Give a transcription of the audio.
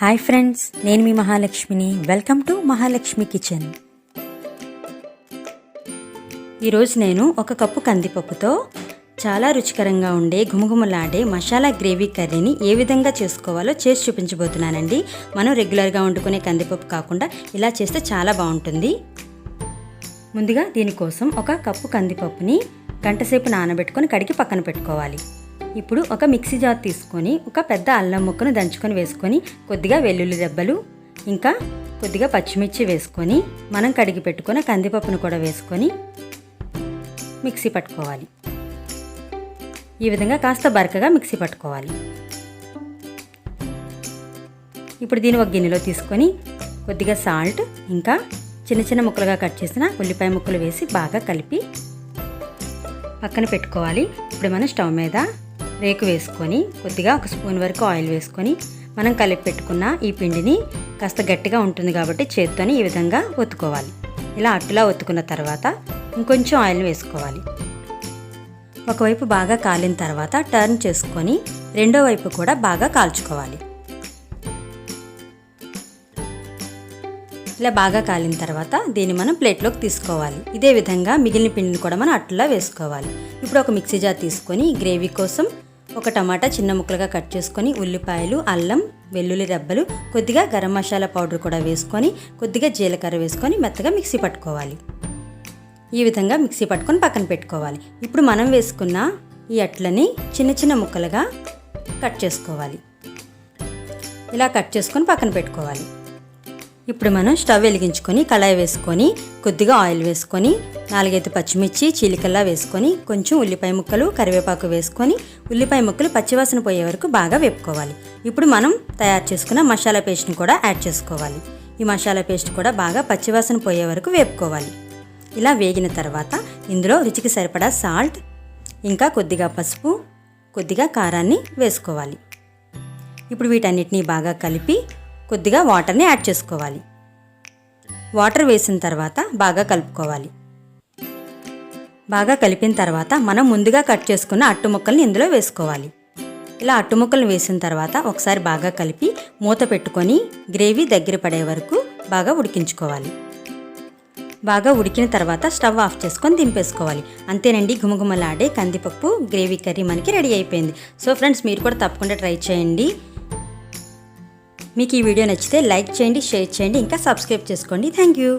Hi friends, నేను మీ మహాలక్ష్మిని. Welcome to Mahalakshmi kitchen. ఈరోజు నేను ఒక కప్పు కందిపప్పుతో చాలా రుచికరంగా ఉండే గుమగుమలాడే మసాలా గ్రేవీ కర్రీని ఏ విధంగా చేసుకోవాలో చేసి చూపించబోతున్నానండి. మనం రెగ్యులర్గా వండుకునే కందిపప్పు కాకుండా ఇలా చేస్తే చాలా బాగుంటుంది. ముందుగా దీనికోసం ఒక కప్పు కందిపప్పుని గంటసేపు నానబెట్టుకొని కడిగి పక్కన పెట్టుకోవాలి. ఇప్పుడు ఒక మిక్సీ జార్ తీసుకొని ఒక పెద్ద అల్లం ముక్కను దంచుకొని వేసుకొని కొద్దిగా వెల్లుల్లి రెబ్బలు ఇంకా కొద్దిగా పచ్చిమిర్చి వేసుకొని మనం కడిగి పెట్టుకున్న కందిపప్పును కూడా వేసుకొని మిక్సీ పట్టుకోవాలి. ఈ విధంగా కాస్త బరకగా మిక్సీ పట్టుకోవాలి. ఇప్పుడు దీన్ని ఒక గిన్నెలో తీసుకొని కొద్దిగా సాల్ట్ ఇంకా చిన్న చిన్న ముక్కలుగా కట్ చేసిన ఉల్లిపాయ ముక్కలు వేసి బాగా కలిపి పక్కన పెట్టుకోవాలి. ఇప్పుడు మనం స్టవ్ మీద రేకు వేసుకొని కొద్దిగా ఒక స్పూన్ వరకు ఆయిల్ వేసుకొని మనం కలిపి పెట్టుకున్న ఈ పిండిని కాస్త గట్టిగా ఉంటుంది కాబట్టి చేత్తోని ఈ విధంగా ఒత్తుకోవాలి. ఇలా అట్టులా ఒత్తుకున్న తర్వాత ఇంకొంచెం ఆయిల్ వేసుకోవాలి. ఒకవైపు బాగా కాలిన తర్వాత టర్న్ చేసుకొని రెండో వైపు కూడా బాగా కాల్చుకోవాలి. ఇలా బాగా కాలిన తర్వాత దీన్ని మనం ప్లేట్లోకి తీసుకోవాలి. ఇదే విధంగా మిగిలిన పిండిని కూడా మనం అట్టులా వేసుకోవాలి. ఇప్పుడు ఒక మిక్సీ జార్ తీసుకొని గ్రేవీ కోసం ఒక టమాటా చిన్న ముక్కలుగా కట్ చేసుకొని ఉల్లిపాయలు, అల్లం, వెల్లుల్లి రెబ్బలు, కొద్దిగా గరం మసాలా పౌడర్ కూడా వేసుకొని కొద్దిగా జీలకర్ర వేసుకొని మెత్తగా మిక్సీ పట్టుకోవాలి. ఈ విధంగా మిక్సీ పట్టుకొని పక్కన పెట్టుకోవాలి. ఇప్పుడు మనం వేసుకున్న ఈ అట్లని చిన్న చిన్న ముక్కలుగా కట్ చేసుకోవాలి. ఇలా కట్ చేసుకొని పక్కన పెట్టుకోవాలి. ఇప్పుడు మనం స్టవ్ వెలిగించుకొని కళాయి వేసుకొని కొద్దిగా ఆయిల్ వేసుకొని 4-5 పచ్చిమిర్చి చీలికల్లా వేసుకొని కొంచెం ఉల్లిపాయ ముక్కలు, కరివేపాకు వేసుకొని ఉల్లిపాయ ముక్కలు పచ్చివాసన పోయే వరకు బాగా వేపుకోవాలి. ఇప్పుడు మనం తయారు చేసుకున్న మసాలా పేస్ట్ని కూడా యాడ్ చేసుకోవాలి. ఈ మసాలా పేస్ట్ కూడా బాగా పచ్చివాసన పోయే వరకు వేపుకోవాలి. ఇలా వేగిన తర్వాత ఇందులో రుచికి సరిపడా సాల్ట్ ఇంకా కొద్దిగా పసుపు, కొద్దిగా కారాన్ని వేసుకోవాలి. ఇప్పుడు వీటన్నిటిని బాగా కలిపి కొద్దిగా వాటర్ని యాడ్ చేసుకోవాలి. వాటర్ వేసిన తర్వాత బాగా కలుపుకోవాలి. బాగా కలిపిన తర్వాత మనం ముందుగా కట్ చేసుకున్న అట్టు ముక్కల్ని ఇందులో వేసుకోవాలి. ఇలా అట్టు ముక్కలు వేసిన తర్వాత ఒకసారి బాగా కలిపి మూత పెట్టుకొని గ్రేవీ దగ్గర పడే వరకు బాగా ఉడికించుకోవాలి. బాగా ఉడికిన తర్వాత స్టవ్ ఆఫ్ చేసుకొని దింపేసుకోవాలి. అంతేనండి, గుమగుమలాడే కందిపప్పు గ్రేవీ కర్రీ మనకి రెడీ అయిపోయింది. సో ఫ్రెండ్స్, మీరు కూడా తప్పకుండా ట్రై చేయండి. మీకు ఈ వీడియో నచ్చితే లైక్ చేయండి, షేర్ చేయండి, ఇంకా సబ్స్క్రైబ్ చేసుకోండి. Thank you.